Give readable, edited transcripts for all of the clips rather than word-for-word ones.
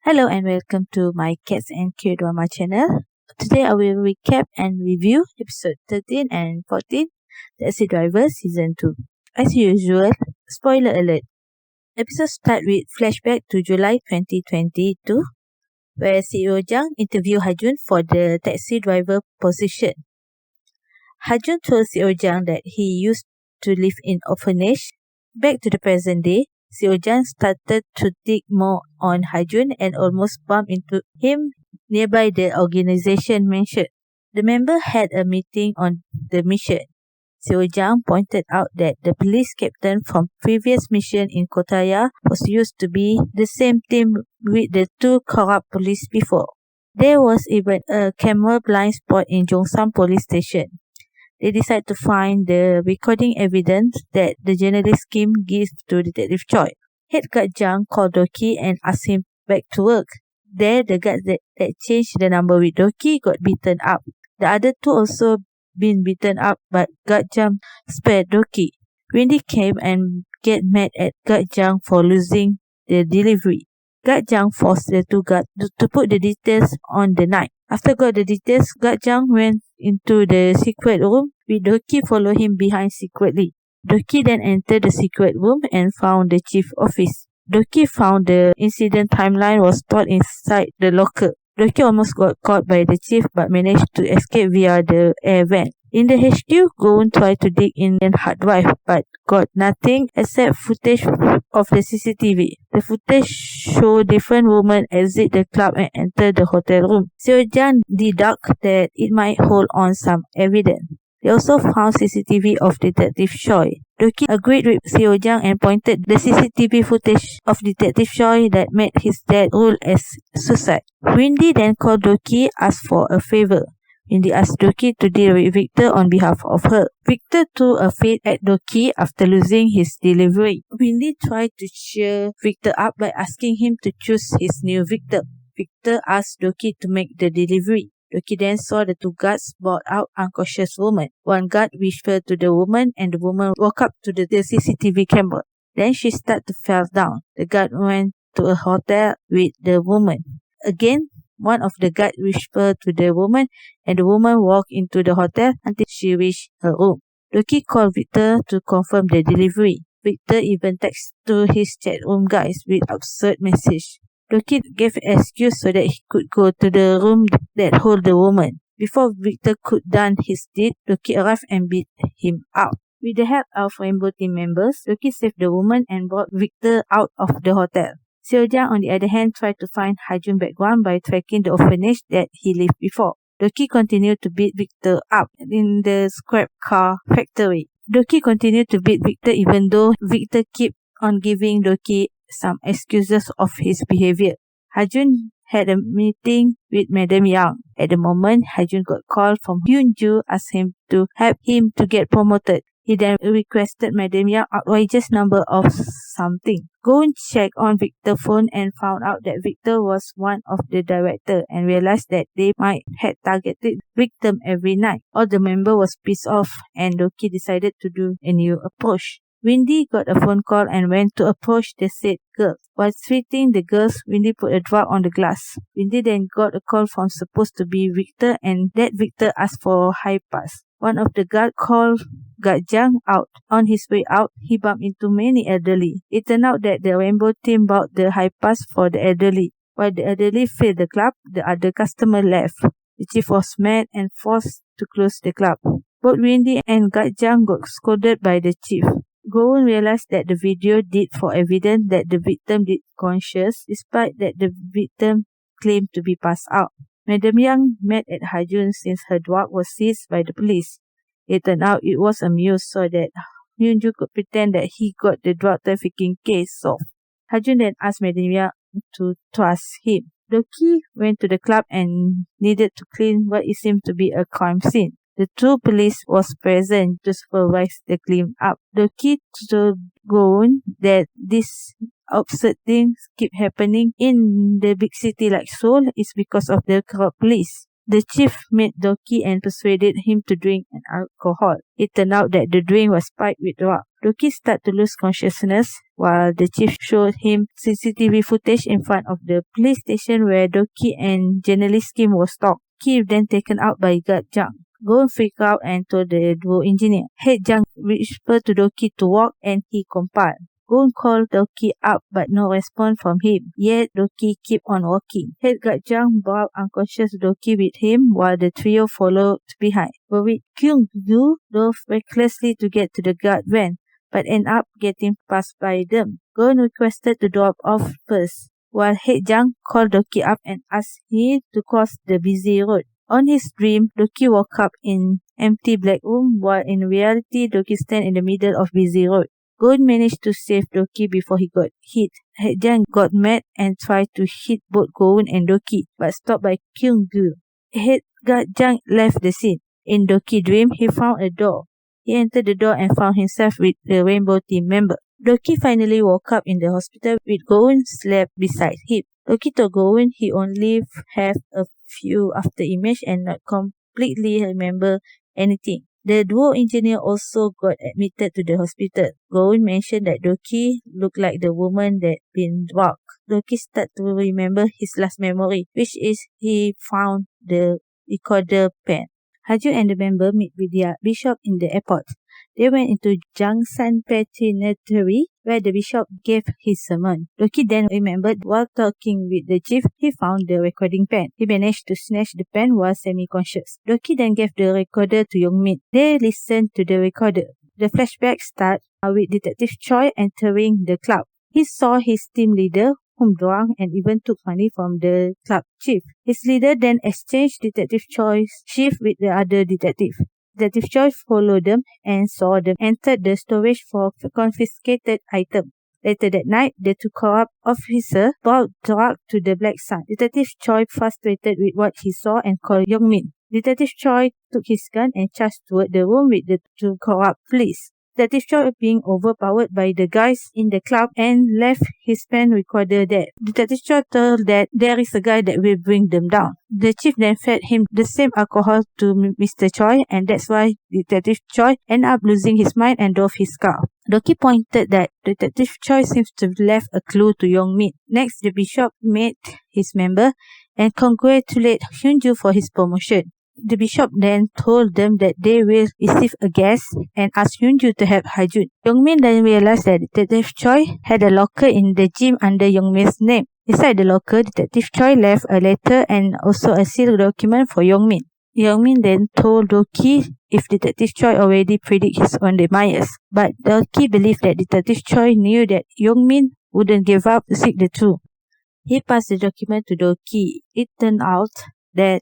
Hello and welcome to my Cats and Kdrama channel. Today I will recap and review episode 13 and 14, Taxi Driver Season 2. As usual, spoiler alert. Episodes start with flashback to July 2022, where CEO Jang interviewed Hajun for the taxi driver position. Hajun told CEO Jang that he used to live in orphanage. Back to the present day, Seo Jang started to dig more on Hajun and almost bumped into him nearby the organization mentioned. The member had a meeting on the mission. Seo Jang pointed out that the police captain from previous mission in Kottaya was used to be the same team with the two corrupt police before. There was even a camera blind spot in Jongsam police station. They decide to find the recording evidence that the journalist Kim gives to Detective Choi. Head guard Jang called Doki and asked him back to work. There, the guard that changed the number with Doki got beaten up. The other two also been beaten up, but guard Jang spared Doki. Wendy came and get mad at guard Jang for losing the delivery. Guard Jang forced the two guards to put the details on the night. After got the details, guard Jang went into the secret room with Doki follow him behind secretly. Doki then entered the secret room and found the chief office. Doki found the incident timeline was stored inside the locker. Doki almost got caught by the chief but managed to escape via the air vent. In the HQ, Goon tried to dig in the hard drive but got nothing except footage of the CCTV. The footage showed different women exit the club and enter the hotel room. Seo Jang deduced that it might hold on some evidence. They also found CCTV of Detective Choi. Doki agreed with Seo Jang and pointed the CCTV footage of Detective Choi that made his death rule as suicide. Wendy then called Doki, asked for a favor. Wendy asked Doki to deal with Victor on behalf of her. Victor threw a fit at Doki after losing his delivery. Wendy tried to cheer Victor up by asking him to choose his new Victor. Victor asked Doki to make the delivery. Doki then saw the two guards brought out unconscious woman. One guard whispered to the woman and the woman woke up to the CCTV camera. Then she started to fall down. The guard went to a hotel with the woman. Again, one of the guards whispered to the woman and the woman walked into the hotel until she reached her room. Doki called Victor to confirm the delivery. Victor even texted to his chat room guys with absurd message. Doki gave an excuse so that he could go to the room that held the woman. Before Victor could done his deed, Doki arrived and beat him up. With the help of Rainbow team members, Doki saved the woman and brought Victor out of the hotel. Seo Jang, on the other hand, tried to find Hajun background by tracking the orphanage that he lived before. Doki continued to beat Victor up in the scrap car factory. Doki continued to beat Victor even though Victor kept on giving Doki some excuses of his behavior. Hajun had a meeting with Madam Yang. At the moment, Hajun got a call from Hyunju asking him to help him to get promoted. He then requested Madam Yang outrageous number of something. Goon checked on Victor's phone and found out that Victor was one of the directors and realized that they might have targeted victim every night. All the members was pissed off and Doki decided to do a new approach. Wendy got a phone call and went to approach the said girl. While treating the girls, Wendy put a drug on the glass. Wendy then got a call from supposed to be Victor and that Victor asked for a high pass. One of the guards called guard Jang out. On his way out, he bumped into many elderly. It turned out that the Rainbow team bought the high pass for the elderly. While the elderly filled the club, the other customer left. The chief was mad and forced to close the club. Both Wendy and guard Jang got scolded by the chief. Goon realized that the video did for evidence that the victim did conscious, despite that the victim claimed to be passed out. Madam Yang mad at Hajun since her drug was seized by the police. It turned out it was a muse so that Hyunju could pretend that he got the drug trafficking case solved. Hajun then asked Madam Yang to trust him. Doki went to the club and needed to clean what it seemed to be a crime scene. The two police was present to supervise the clean up. Doki told Goon that these absurd things keep happening in the big city like Seoul is because of the corrupt police. The chief met Doki and persuaded him to drink an alcohol. It turned out that the drink was spiked with drug. Doki started to lose consciousness while the chief showed him CCTV footage in front of the police station where Doki and journalist Kim was stalked. Kim then taken out by guard Jang. Gon freaked out and told the duo engineer. Head Jang whispered to Doki to walk and he complied. Gon called Doki up but no response from him, yet Doki kept on walking. Head guard Jang brought unconscious Doki with him while the trio followed behind. Worried, Kyung-gu drove recklessly to get to the guard van, but ended up getting passed by them. Gon requested to drop off first, while Head Jang called Doki up and asked him to cross the busy road. On his dream, Doki woke up in empty black room, while in reality, Doki stand in the middle of busy road. Gon managed to save Doki before he got hit. Headjang got mad and tried to hit both Gon and Doki, but stopped by Kyung-gu. Headjang left the scene. In Doki's dream, he found a door. He entered the door and found himself with the Rainbow team member. Doki finally woke up in the hospital with Gon slept beside him. Doki told Gon he only have a few after image and not completely remember anything. The duo engineer also got admitted to the hospital. Gon mentioned that Doki looked like the woman that been drugged. Doki started to remember his last memory, which is he found the recorder pen. Hajun and the member meet with their bishop in the airport. They went into Jangsan Penitentiary, where the bishop gave his sermon. Doki then remembered while talking with the chief, he found the recording pen. He managed to snatch the pen while semi-conscious. Doki then gave the recorder to Youngmin. They listened to the recorder. The flashback starts with Detective Choi entering the club. He saw his team leader, whom drunk and even took money from the club chief. His leader then exchanged Detective Choi's shift with the other detective. Detective Choi followed them and saw them enter the storage for confiscated items. Later that night, the two corrupt officers brought drugs to the Black Sun. Detective Choi, frustrated with what he saw, and called Youngmin. Detective Choi took his gun and charged toward the room with the two corrupt police. Detective Choi being overpowered by the guys in the club and left his pen recorder there. Detective Choi told that there is a guy that will bring them down. The chief then fed him the same alcohol to Mr. Choi, and that's why Detective Choi ended up losing his mind and drove his car. Doki pointed that Detective Choi seems to have left a clue to Youngmin. Next, the bishop met his member and congratulated Hyunju for his promotion. The bishop then told them that they will receive a guest and asked Hyunju to help Hajun. Youngmin then realized that Detective Choi had a locker in the gym under Youngmin's name. Inside the locker, Detective Choi left a letter and also a sealed document for Youngmin. Youngmin then told Doki if Detective Choi already predicted his own demise, but Doki believed that Detective Choi knew that Youngmin wouldn't give up to seek the truth. He passed the document to Doki. It turned out that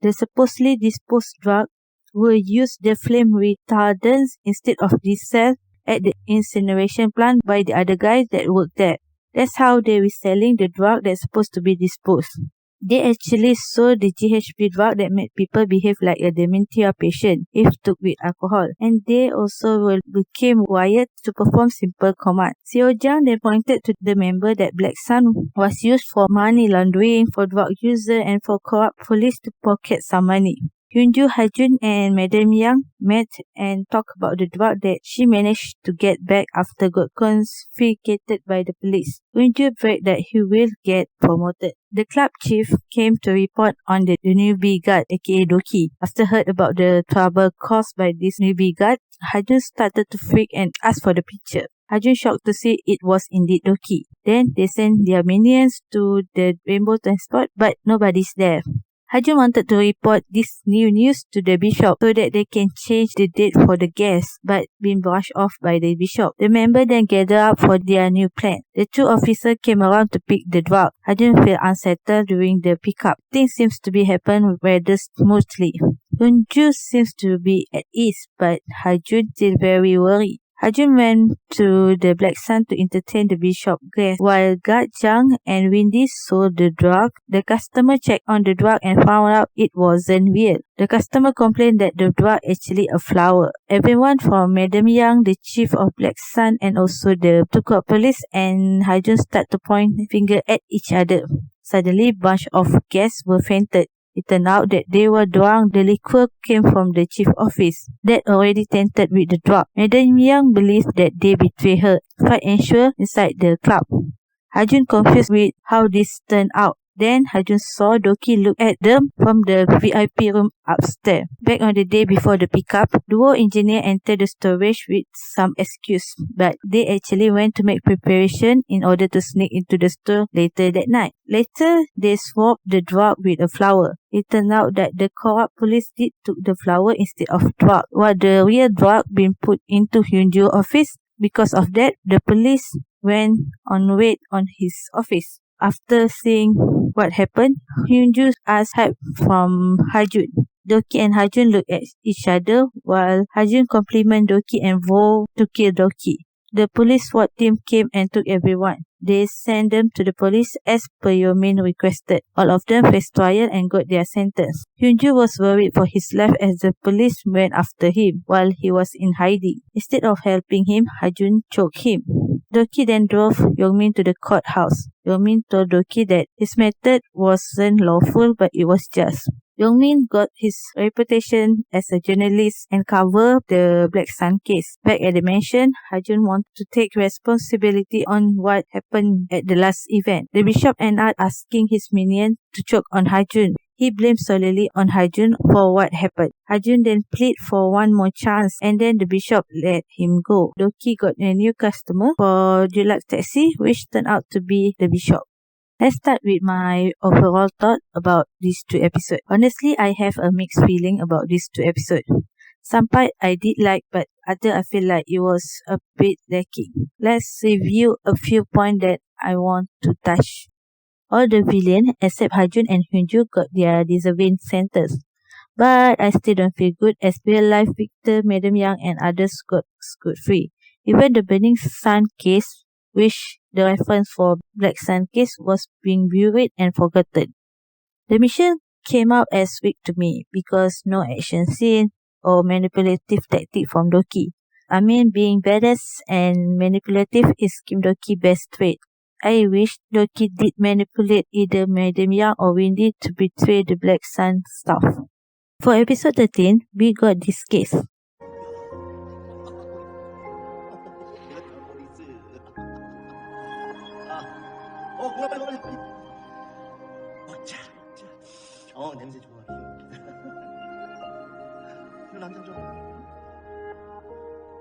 the supposedly disposed drugs were used the flame retardants instead of diesel at the incineration plant by the other guys that worked there. That's how they were selling the drug that's supposed to be disposed. They actually sold the GHB drug that made people behave like a dementia patient if took with alcohol. And they also became wired to perform simple commands. Seo Jang then pointed to the member that Black Sun was used for money laundering, for drug user, and for corrupt police to pocket some money. Hyunju, Hajun, and Madam Yang met and talked about the drug that she managed to get back after got confiscated by the police. Hyunju bragged that he will get promoted. The club chief came to report on the newbie guard, aka Doki. After heard about the trouble caused by this newbie guard, Hajun started to freak and asked for the picture. Hajun shocked to see it was indeed Doki. Then they sent their minions to the Rainbow Transport, but nobody's there. Hajun wanted to report this new news to the bishop so that they can change the date for the guests, but been brushed off by the bishop. The member then gathered up for their new plan. The two officers came around to pick the drug. Hajun felt unsettled during the pickup. Things seems to be happening rather smoothly. Hyunju seems to be at ease, but Hajun still very worried. Hajun went to the Black Sun to entertain the bishop guest. While Guard Jang and Windy sold the drug, the customer checked on the drug and found out it wasn't real. The customer complained that the drug actually a flower. Everyone from Madam Yang, the chief of Black Sun, and also the Tukuk police and Hajun start to point finger at each other. Suddenly, bunch of guests were fainted. It turned out that they were drunk. The liquor came from the chief office that already tainted with the drug. Madam Young believed that they betrayed her. Fight ensued inside the club. Hajun confused with how this turned out. Then Hajun saw Doki look at them from the VIP room upstairs. Back on the day before the pickup, duo engineer entered the storage with some excuse, but they actually went to make preparation in order to sneak into the store later that night. Later, they swapped the drug with a flower. It turned out that the corrupt police did took the flower instead of drug, while the real drug being put into Hyunjoo's office. Because of that, the police went on raid on his office. After seeing what happened, Hyunjoo asked help from Hajun. Doki and Hajun looked at each other while Hajun complimented Doki and vowed to kill Doki. The police SWAT team came and took everyone. They sent them to the police as per Yomin requested. All of them faced trial and got their sentence. Hyunjoo was worried for his life as the police went after him while he was in hiding. Instead of helping him, Hajun choked him. Doki then drove Yomin to the courthouse. Yomin told Doki that his method wasn't lawful but it was just. Youngmin got his reputation as a journalist and covered the Black Sun case. Back at the mansion, Hajun wanted to take responsibility on what happened at the last event. The bishop ended up asking his minion to choke on Hajun. He blamed solely on Hajun for what happened. Hajun then pleaded for one more chance and then the bishop let him go. Doki got a new customer for deluxe taxi which turned out to be the bishop. Let's start with my overall thought about these two episodes. Honestly, I have a mixed feeling about these two episodes. Some part I did like, but other I feel like it was a bit lacking. Let's review a few points that I want to touch. All the villains except Hajun and Hyunjoo got their deserving sentence. But I still don't feel good as real life Victor, Madam Young and others got scot free. Even the Burning Sun case, which the reference for Black Sun case was being buried and forgotten. The mission came out as weak to me because no action scene or manipulative tactic from Doki. I mean, being badass and manipulative is Kim Doki's best trait. I wish Doki did manipulate either Madam Young or Windy to betray the Black Sun staff. For episode 13, we got this case. 냄새 좋아해. 이거 남자 좀.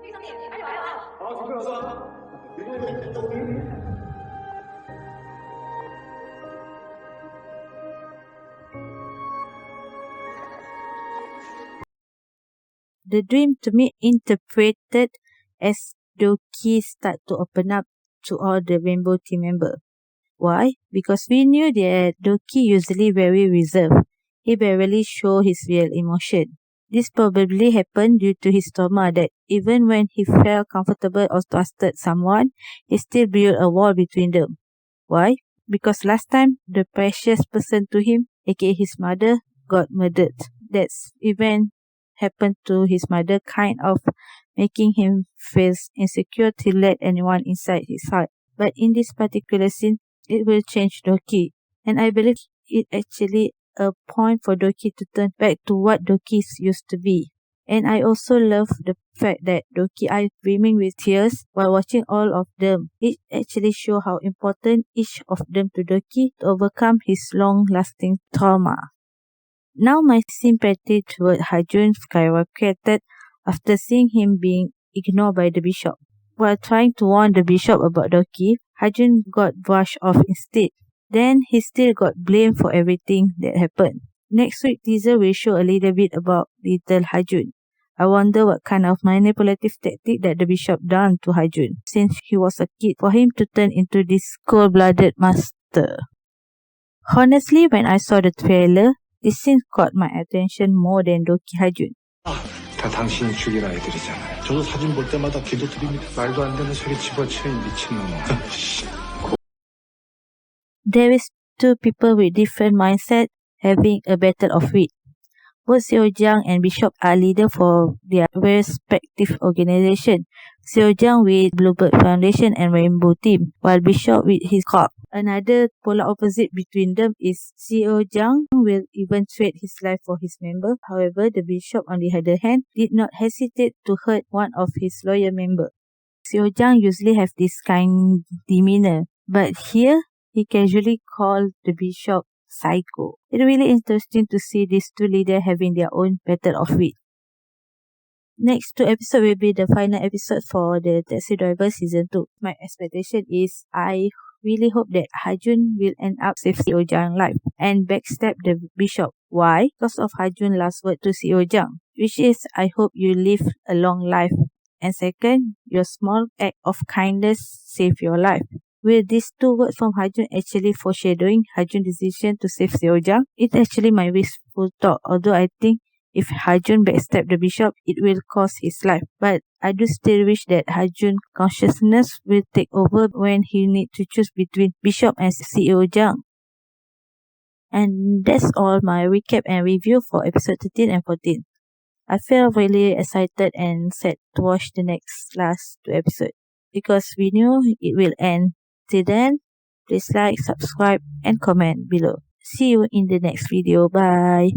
회장님, 빨리 와요. 집에 와서. The dream to me interpreted as Doki start to open up to all the Rainbow team members. Why? Because we knew that Doki usually very reserved. He barely showed his real emotion. This probably happened due to his trauma that even when he felt comfortable or trusted someone, he still built a wall between them. Why? Because last time, the precious person to him, aka his mother, got murdered. That event happened to his mother, kind of making him feel insecure to let anyone inside his heart. But in this particular scene, it will change Doki. And I believe it actually a point for Doki to turn back to what Doki used to be. And I also love the fact that Doki eyes brimming with tears while watching all of them. It actually shows how important each of them to Doki to overcome his long-lasting trauma. Now my sympathy toward Hajun skyrocketed after seeing him being ignored by the bishop. While trying to warn the bishop about Doki, Hajun got brushed off instead. Then he still got blamed for everything that happened. Next week teaser will show a little bit about little Hajun. I wonder what kind of manipulative tactic that the bishop done to Hajun since he was a kid for him to turn into this cold-blooded master. Honestly, when I saw the trailer, this scene caught my attention more than Doki Hajun. 다 당신이 죽인 아이들이잖아요. 저도 사진 볼 때마다 기도 드립니다. 말도 안 되는 소리 집어치는 미친놈아. There is two people with different mindset having a battle of wit. Both Seo Jiang and Bishop are leaders for their respective organization. Seo Jiang with Bluebird Foundation and Rainbow Team, while Bishop with his corps. Another polar opposite between them is Seo Jang will even trade his life for his member. However, the bishop on the other hand did not hesitate to hurt one of his loyal member. Seo Jang usually have this kind demeanor, but here he casually called the bishop psycho. It's really interesting to see these two leaders having their own battle of wit. Next two episodes will be the final episode for the Taxi Driver Season 2. My expectation is I really hope that Hajun will end up save Seo Jang's life and backstab the bishop. Why? Because of Hajun's last word to Seo Jang, which is I hope you live a long life. And second, your small act of kindness save your life. Will these two words from Hajun actually foreshadowing Hajun's decision to save Seo Jang? It's actually my wishful thought, although I think if Hajun backstab the bishop, it will cost his life. But I do still wish that Hajun's consciousness will take over when he need to choose between bishop and Seo Jang. And that's all my recap and review for episode 13 and 14. I feel really excited and sad to watch the last two episodes because we knew it will end. Till then, please like, subscribe and comment below. See you in the next video. Bye.